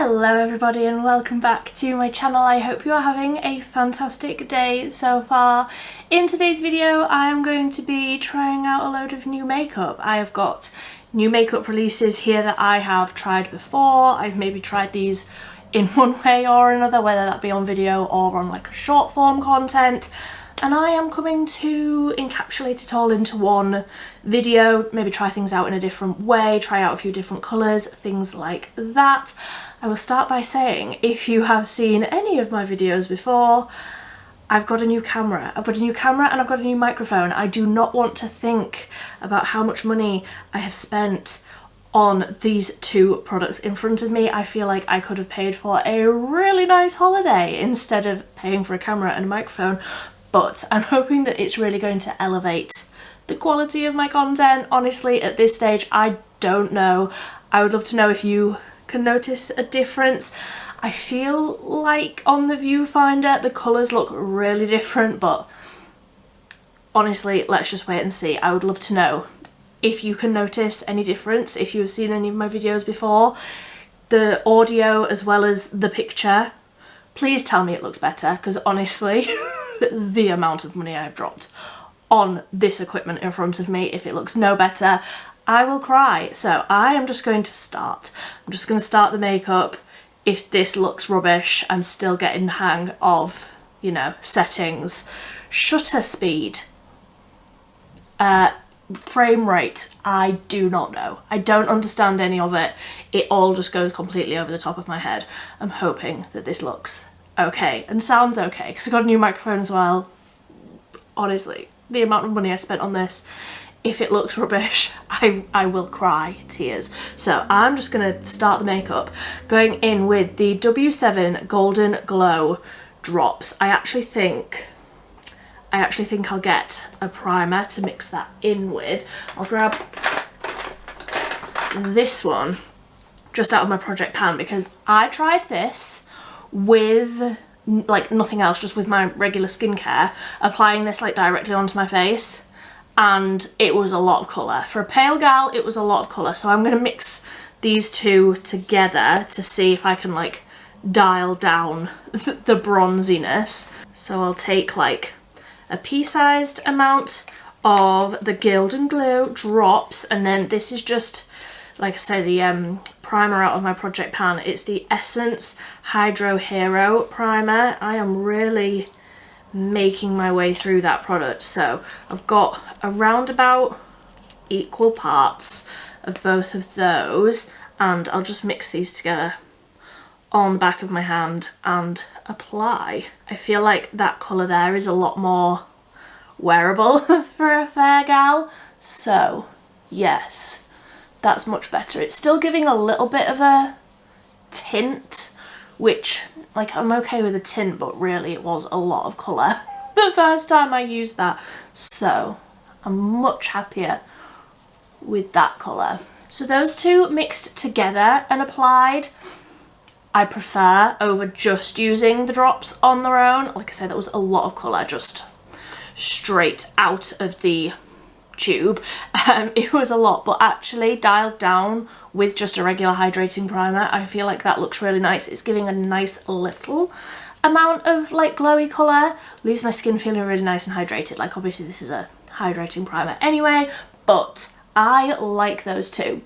Hello everybody and welcome back to my channel. I hope you are having a fantastic day so far. In today's video I am going to be trying out a load of new makeup. I have got new makeup releases here that I have tried before. I've maybe tried these in one way or another, whether that be on video or on like a short form content. And I am coming to encapsulate it all into one video, maybe try things out in a different way, try out a few different colours, things like that. I will start by saying, if you have seen any of my videos before, I've got a new camera. I've got a new camera and I've got a new microphone. I do not want to think about how much money I have spent on these two products in front of me. I feel like I could have paid for a really nice holiday instead of paying for a camera and a microphone. But I'm hoping that it's really going to elevate the quality of my content. Honestly, at this stage, I don't know. I would love to know if you can notice a difference. I feel like on the viewfinder, the colours look really different, but honestly, let's just wait and see. I would love to know if you can notice any difference, if you've seen any of my videos before. The audio as well as the picture, please tell me it looks better, because honestly, the amount of money I've dropped on this equipment in front of me, if it looks no better, I will cry. So I am just going to start. I'm just going to start the makeup. If this looks rubbish, I'm still getting the hang of, you know, settings, shutter speed, frame rate, I do not know. I don't understand any of it. It all just goes completely over the top of my head. I'm hoping that this looks okay and sounds okay, because I got a new microphone as well. Honestly, the amount of money I spent on this, if it looks rubbish, I will cry tears. So I'm just gonna start the makeup going in with the W7 Golden Glow drops. I actually think I'll get a primer to mix that in with. I'll grab this one just out of my project pan, because I tried this with like nothing else, just with my regular skincare, applying this like directly onto my face, and it was a lot of colour. For a pale gal, it was a lot of colour. So I'm going to mix these two together to see if I can like dial down the bronziness. So I'll take like a pea-sized amount of the Golden Glow drops, and then this is just, like I say, the primer out of my project pan. It's the Essence Hydro Hero primer. I am really making my way through that product. So I've got around about equal parts of both of those, and I'll just mix these together on the back of my hand and apply. I feel like that colour there is a lot more wearable for a fair gal. So yes, that's much better. It's still giving a little bit of a tint, which, like, I'm okay with a tint, but really it was a lot of colour the first time I used that. So I'm much happier with that colour. So those two mixed together and applied, I prefer over just using the drops on their own. Like I said, that was a lot of colour just straight out of the tube. It was a lot, but actually dialed down with just a regular hydrating primer, I feel like that looks really nice. It's giving a nice little amount of like glowy colour, leaves my skin feeling really nice and hydrated. Like, obviously this is a hydrating primer anyway, but I like those two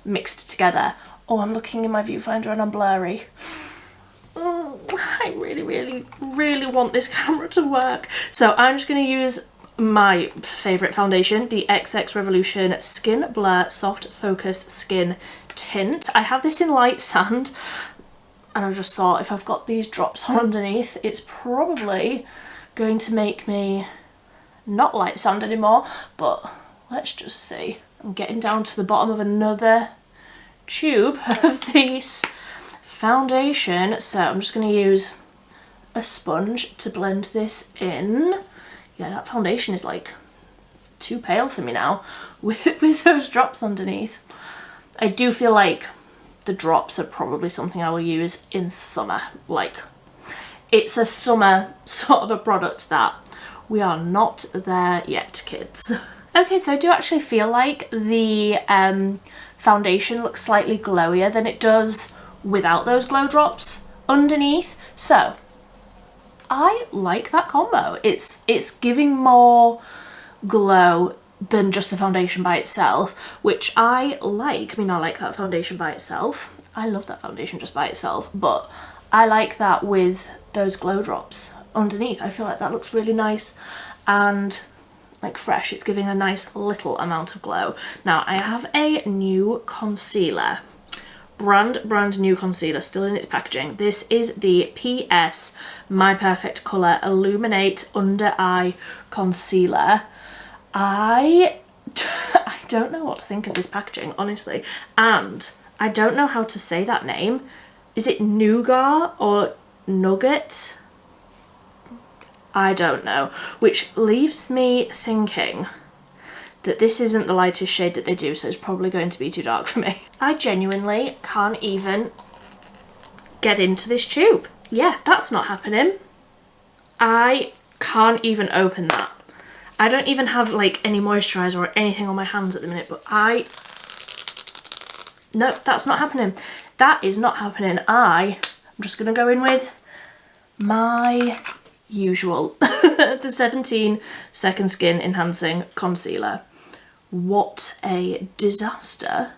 mixed together. Oh, I'm looking in my viewfinder and I'm blurry. Oh, I really want this camera to work. So I'm just going to use my favourite foundation, the XX Revolution Skin Blur Soft Focus Skin Tint. I have this in light sand, and I just thought if I've got these drops on underneath, it's probably going to make me not light sand anymore, but let's just see. I'm getting down to the bottom of another tube of this foundation, so I'm just going to use a sponge to blend this in. Yeah, that foundation is like too pale for me now with those drops underneath. I do feel like the drops are probably something I will use in summer. Like, it's a summer sort of a product that we are not there yet, kids. Okay, so I do actually feel like the foundation looks slightly glowier than it does without those glow drops underneath. So I like that combo. It's giving more glow than just the foundation by itself, which I like. I mean, I like that foundation by itself. I love that foundation just by itself, but I like that with those glow drops underneath. I feel like that looks really nice and like fresh. It's giving a nice little amount of glow. Now I have a new concealer, brand new concealer, still in its packaging. This is the PS My Perfect Colour Illuminate Under Eye Concealer. I don't know what to think of this packaging, honestly, and I don't know how to say that name. Is it nougat or nugget? I don't know, which leaves me thinking that this isn't the lightest shade that they do, so it's probably going to be too dark for me. I genuinely can't even get into this tube. Yeah, that's not happening. I can't even open that. I don't even have like any moisturiser or anything on my hands at the minute, but no, that's not happening. That is not happening. I'm just gonna go in with my usual, the 17 Second Skin Enhancing Concealer. What a disaster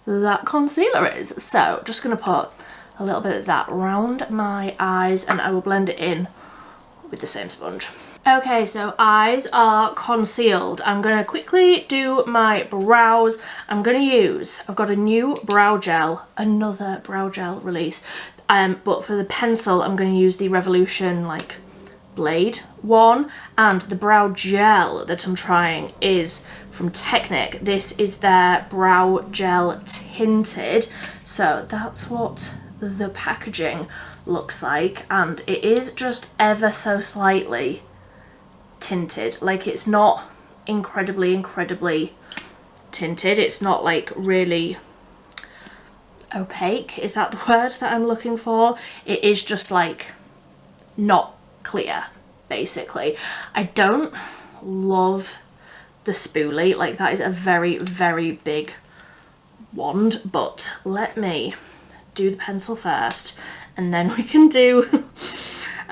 that concealer is. So just gonna put a little bit of that around my eyes and I will blend it in with the same sponge. Okay, so eyes are concealed. I'm gonna quickly do my brows. I've got a new brow gel, another brow gel release. But for the pencil, I'm gonna use the Revolution like blade one, and the brow gel that I'm trying is from Technic. This is their brow gel tinted. So that's what the packaging looks like, and it is just ever so slightly tinted. Like, it's not incredibly tinted. It's not like really opaque. Is that the word that I'm looking for? It is just like not clear, basically. I don't love the spoolie. Like, that is a very big wand, but let me do the pencil first and then we can do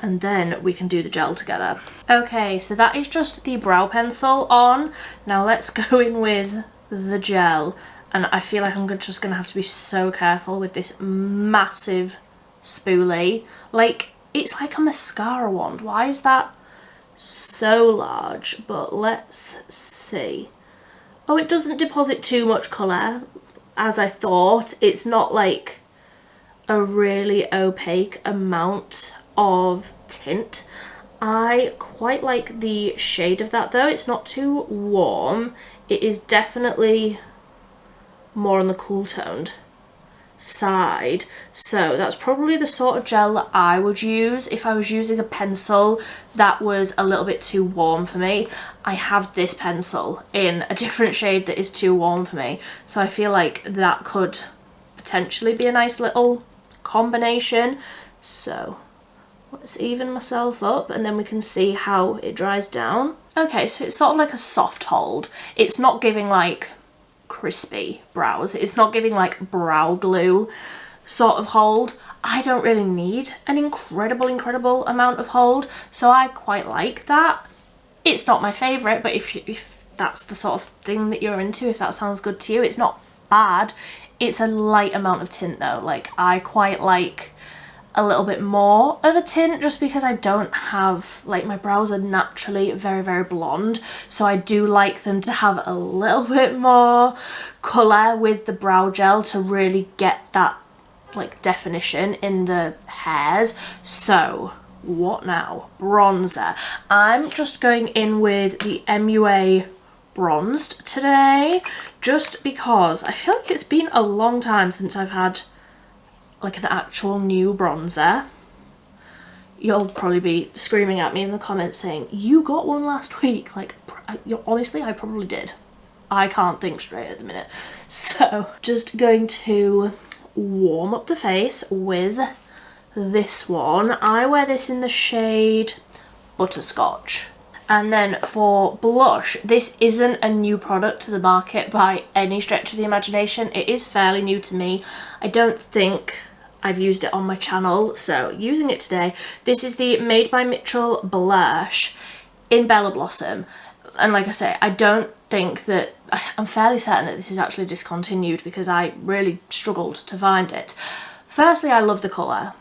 the gel together. Okay, so that is just the brow pencil on. Now let's go in with the gel, and I feel like I'm just gonna have to be so careful with this massive spoolie. Like, it's like a mascara wand. Why is that so large? But let's see. Oh, it doesn't deposit too much colour as I thought. It's not like a really opaque amount of tint. I quite like the shade of that though. It's not too warm. It is definitely more on the cool toned side. So that's probably the sort of gel that I would use if I was using a pencil that was a little bit too warm for me. I have this pencil in a different shade that is too warm for me. So I feel like that could potentially be a nice little combination. So let's even myself up and then we can see how it dries down. Okay, so it's sort of like a soft hold. It's not giving like crispy brows. It's not giving like brow glue sort of hold. I don't really need an incredible amount of hold, so I quite like that. It's not my favourite, but if that's the sort of thing that you're into, if that sounds good to you, it's not bad. It's a light amount of tint though. Like, I quite like a little bit more of a tint just because I don't have, like, my brows are naturally very blonde, so I do like them to have a little bit more colour with the brow gel to really get that like definition in the hairs. So what now? Bronzer. I'm just going in with the MUA Bronzed today just because I feel like it's been a long time since I've had like an actual new bronzer. You'll probably be screaming at me in the comments saying, you got one last week. Like, honestly, I probably did. I can't think straight at the minute. So just going to warm up the face with this one. I wear this in the shade Butterscotch. And then for blush, this isn't a new product to the market by any stretch of the imagination. It is fairly new to me. I don't think I've used it on my channel, so using it today. This is the Made by Mitchell blush in Bella Blossom, and like I say, I don't think that, I'm fairly certain that this is actually discontinued because I really struggled to find it. Firstly, I love the colour.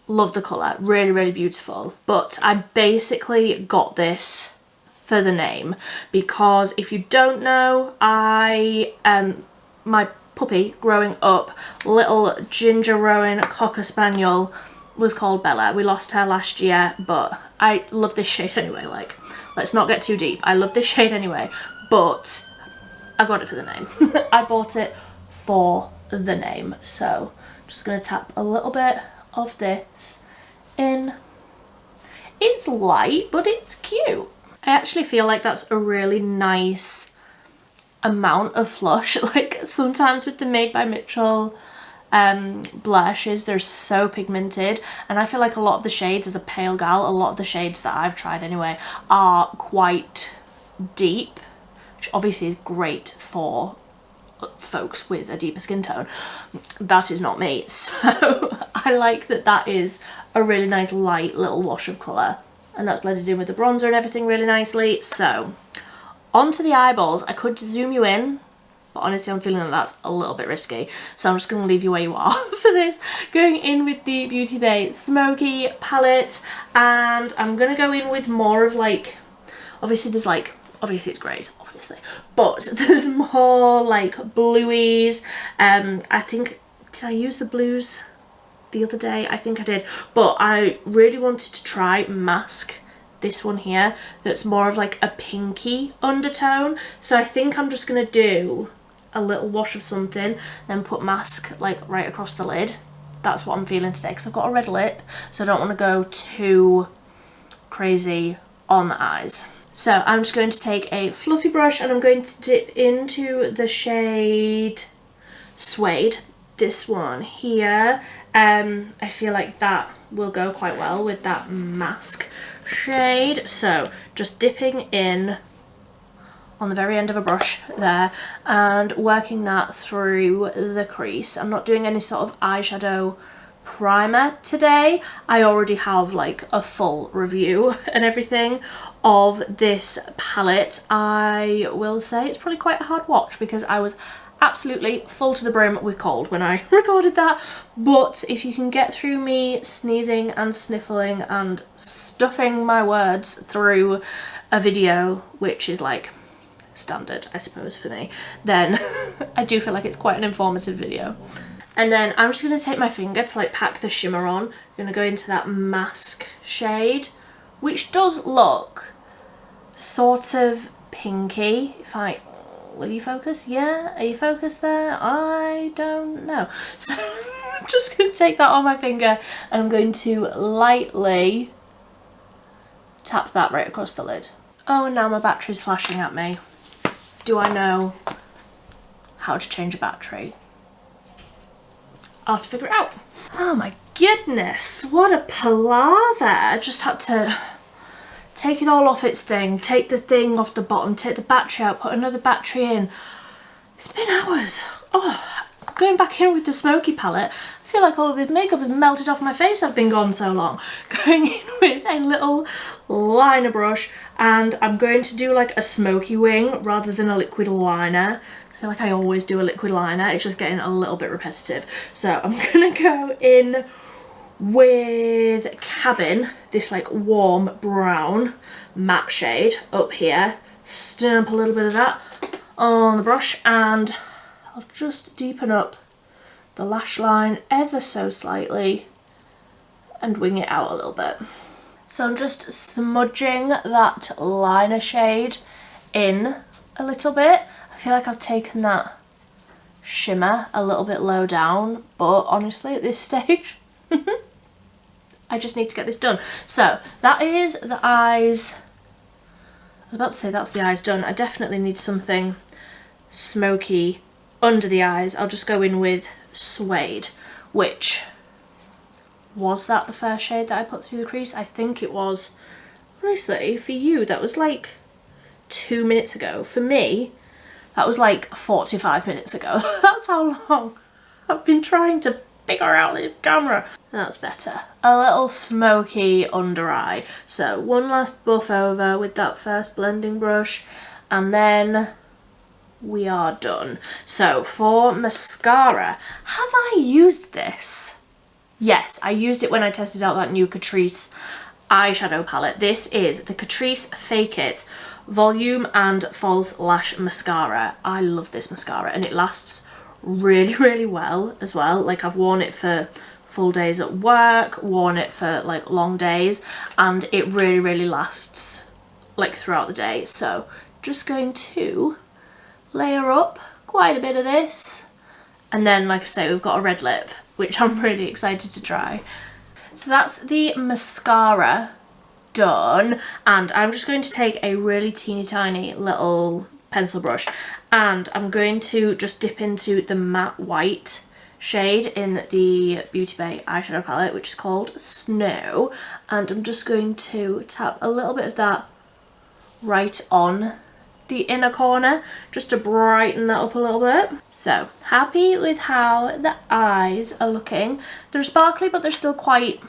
Love the colour, really, really beautiful. But I basically got this for the name because if you don't know, my puppy growing up, little ginger rowan cocker spaniel, was called Bella. We lost her last year, but I love this shade anyway. Like, let's not get too deep. I love this shade anyway, but I got it for the name. I bought it for the name. So just gonna tap a little bit of this in. It's light, but it's cute. I actually feel like that's a really nice amount of flush. Like sometimes with the Made by Mitchell blushes, they're so pigmented, and I feel like a lot of the shades, as a pale gal, a lot of the shades that I've tried anyway are quite deep, which obviously is great for folks with a deeper skin tone. That is not me, so I like that that is a really nice light little wash of colour, and that's blended in with the bronzer and everything really nicely. So onto the eyeballs. I could zoom you in, but honestly I'm feeling that that's a little bit risky, so I'm just going to leave you where you are for this. Going in with the Beauty Bay Smoky palette, and I'm going to go in with more of like, obviously there's like, obviously it's greys, obviously, but there's more like blueies. I think, did I use the blues the other day? I think I did, but I really wanted to try Mask, this one here, that's more of like a pinky undertone. So I think I'm just gonna do a little wash of something, then put Mask like right across the lid. That's what I'm feeling today, because I've got a red lip, so I don't want to go too crazy on the eyes. So I'm just going to take a fluffy brush and I'm going to dip into the shade Suede, this one here. I feel like that will go quite well with that Mask shade. So just dipping in on the very end of a brush there and working that through the crease. I'm not doing any sort of eyeshadow primer today. I already have like a full review and everything of this palette. I will say it's probably quite a hard watch because I was absolutely full to the brim with cold when I recorded that, but if you can get through me sneezing and sniffling and stuffing my words through a video, which is like standard I suppose for me, then I do feel like it's quite an informative video. And then I'm just going to take my finger to like pack the shimmer on. I'm going to go into that Mask shade, which does look sort of pinky. If I, will you focus? Yeah, are you focused there? I don't know. So I'm just going to take that on my finger and I'm going to lightly tap that right across the lid. Oh, and now my battery's flashing at me. Do I know how to change a battery? I'll have to figure it out. Oh my goodness, what a palaver. I just had to take it all off its thing, take the thing off the bottom, take the battery out, put another battery in. It's been hours. Oh, going back in with the smoky palette, I feel like all of this makeup has melted off my face. I've been gone so long. Going in with a little liner brush, and I'm going to do like a smoky wing rather than a liquid liner. I feel like I always do a liquid liner, it's just getting a little bit repetitive. So I'm gonna go in with Cabin, this like warm brown matte shade up here, stamp a little bit of that on the brush, and I'll just deepen up the lash line ever so slightly and wing it out a little bit. So I'm just smudging that liner shade in a little bit. I feel like I've taken that shimmer a little bit low down, but honestly at this stage I just need to get this done. So that is the eyes. I was about to say that's the eyes done. I definitely need something smoky under the eyes. I'll just go in with Suede, which, was that the first shade that I put through the crease? I think it was. Honestly, for you that was like 2 minutes ago. For me, that was like 45 minutes ago. That's how long I've been trying to figure out this camera. That's better. A little smoky under eye. So one last buff over with that first blending brush, and then we are done. So for mascara, have I used this? Yes, I used it when I tested out that new Catrice eyeshadow palette. This is the Catrice Fake It Volume and False Lash Mascara. I love this mascara and it lasts really, really well as well. Like, I've worn it for full days at work, worn it for like long days, and it really, really lasts like throughout the day. So just going to layer up quite a bit of this, and then like I say, we've got a red lip which I'm really excited to try. So that's the mascara done, and I'm just going to take a really teeny tiny little pencil brush and I'm going to just dip into the matte white shade in the Beauty Bay eyeshadow palette, which is called Snow, and I'm just going to tap a little bit of that right on the inner corner just to brighten that up a little bit. So happy with how the eyes are looking. They're sparkly but they're still quite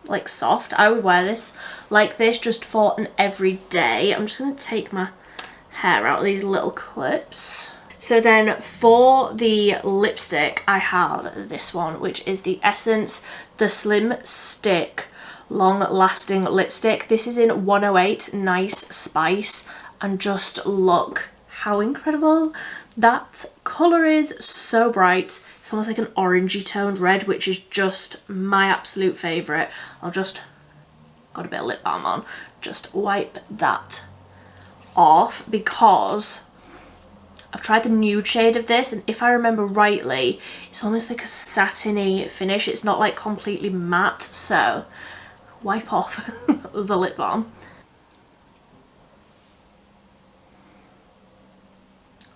like soft. I would wear this like this just for an everyday. I'm just going to take my hair out of these little clips. So then for the lipstick, I have this one, which is the Essence The Slim Stick Long Lasting Lipstick. This is in 108 Nice Spice, and just look how incredible that colour is. So bright. It's almost like an orangey toned red, which is just my absolute favourite. I'll just, got a bit of lip balm on, just wipe that off because I've tried the nude shade of this, and if I remember rightly, it's almost like a satiny finish. It's not like completely matte, so wipe off the lip balm.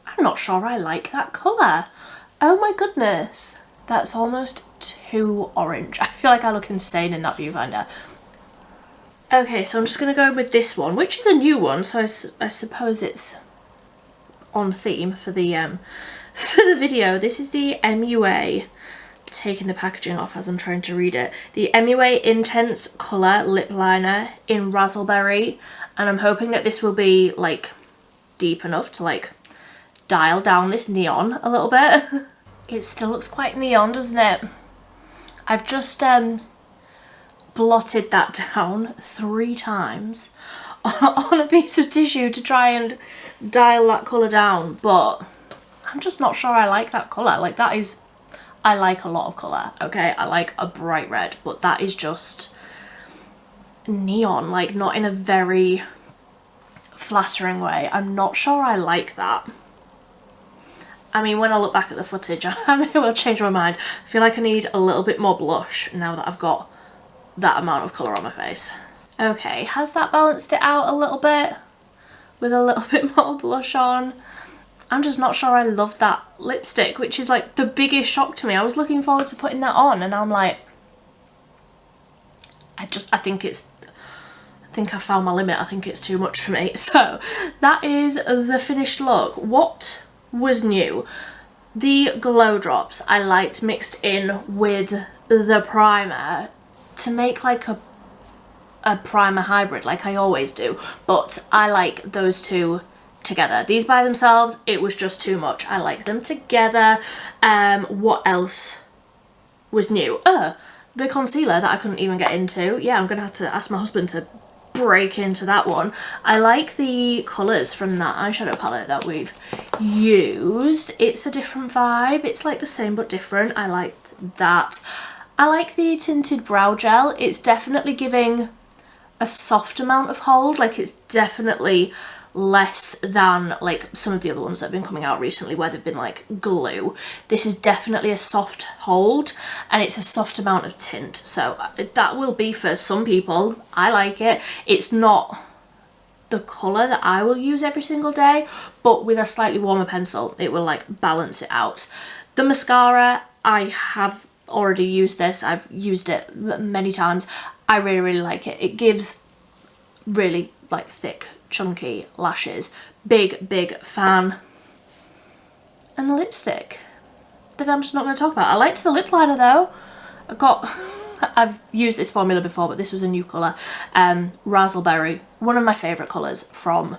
I'm not sure I like that colour. Oh my goodness, that's almost too orange. I feel like I look insane in that viewfinder. Okay, so I'm just going to go with this one, which is a new one, so I suppose it's on theme for the video. This is the MUA, taking the packaging off as I'm trying to read it, the MUA Intense Colour Lip Liner in Razzleberry, and I'm hoping that this will be like deep enough to like dial down this neon a little bit. It still looks quite neon, doesn't it? I've just blotted that down 3 times on a piece of tissue to try and dial that colour down, but I'm just not sure I like that colour. Like, that is, I like a lot of colour, okay? I like a bright red, but that is just neon, like not in a very flattering way. I'm not sure I like that. I mean, when I look back at the footage, I may well change my mind. I feel like I need a little bit more blush now that I've got that amount of colour on my face. Okay, has that balanced it out a little bit with a little bit more blush on? I'm just not sure I love that lipstick, which is like the biggest shock to me. I was looking forward to putting that on and I'm like, I think I found my limit. I think it's too much for me. So that is the finished look. What was new? The glow drops I liked mixed in with the primer to make like a primer hybrid like I always do, but I like those two together. These by themselves, it was just too much. I like them together. What else was new? The concealer that I couldn't even get into. Yeah, I'm gonna have to ask my husband to break into that one. I like the colours from that eyeshadow palette that we've used. It's a different vibe. It's like the same but different. I liked that. I like the tinted brow gel. It's definitely giving a soft amount of hold. Like, it's definitely less than like some of the other ones that have been coming out recently where they've been like glue. This is definitely a soft hold and it's a soft amount of tint, so that will be for some people. I like it. It's not the colour that I will use every single day, but with a slightly warmer pencil it will like balance it out. The mascara, I have already used this. I've used it many times. I really, really like it. It gives really like thick chunky lashes. Big fan. And the lipstick, that I'm just not going to talk about. I liked the lip liner though. I've used this formula before, but this was a new colour. Razzleberry, one of my favourite colours from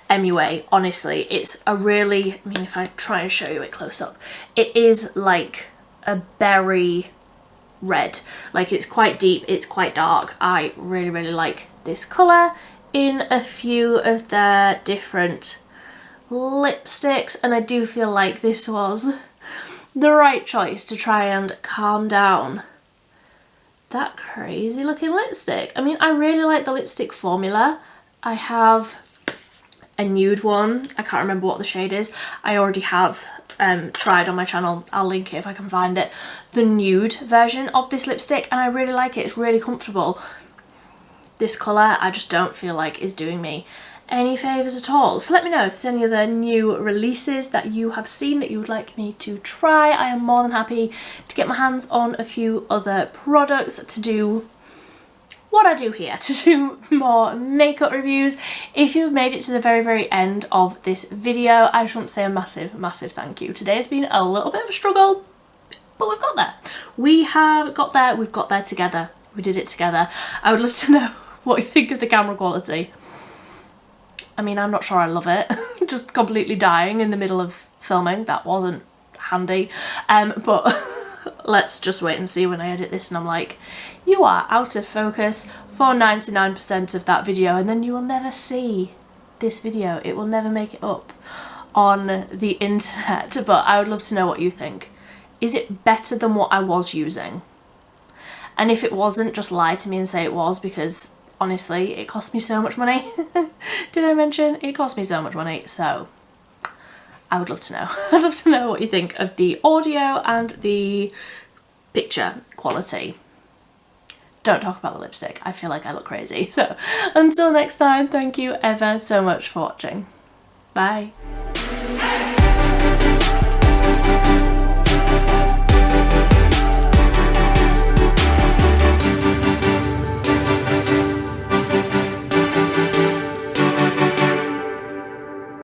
MUA. Honestly, it's a really, I mean, if I try and show you it close up, it is like a berry red. Like, it's quite deep, it's quite dark. I really, really like this colour in a few of their different lipsticks, and I do feel like this was the right choice to try and calm down that crazy looking lipstick. I mean, I really like the lipstick formula. I have a nude one. I can't remember what the shade is. I already have tried on my channel. I'll link it if I can find it. The nude version of this lipstick, and I really like it. It's really comfortable. This colour, I just don't feel like is doing me any favours at all. So let me know if there's any other new releases that you have seen that you would like me to try. I am more than happy to get my hands on a few other products to do what I do here, to do more makeup reviews. If you've made it to the very, very end of this video, I just want to say a massive, massive thank you. Today has been a little bit of a struggle, but we've got there. We have got there, we've got there together. We did it together. I would love to know what you think of the camera quality. I mean, I'm not sure I love it. Just completely dying in the middle of filming. That wasn't handy. But let's just wait and see when I edit this and I'm like, you are out of focus for 99% of that video, and then you will never see this video. It will never make it up on the internet. But I would love to know what you think. Is it better than what I was using? And if it wasn't, just lie to me and say it was, because honestly, it cost me so much money. Did I mention? It cost me so much money, so I would love to know. I'd love to know what you think of the audio and the picture quality. Don't talk about the lipstick. I feel like I look crazy. So until next time, thank you ever so much for watching. Bye.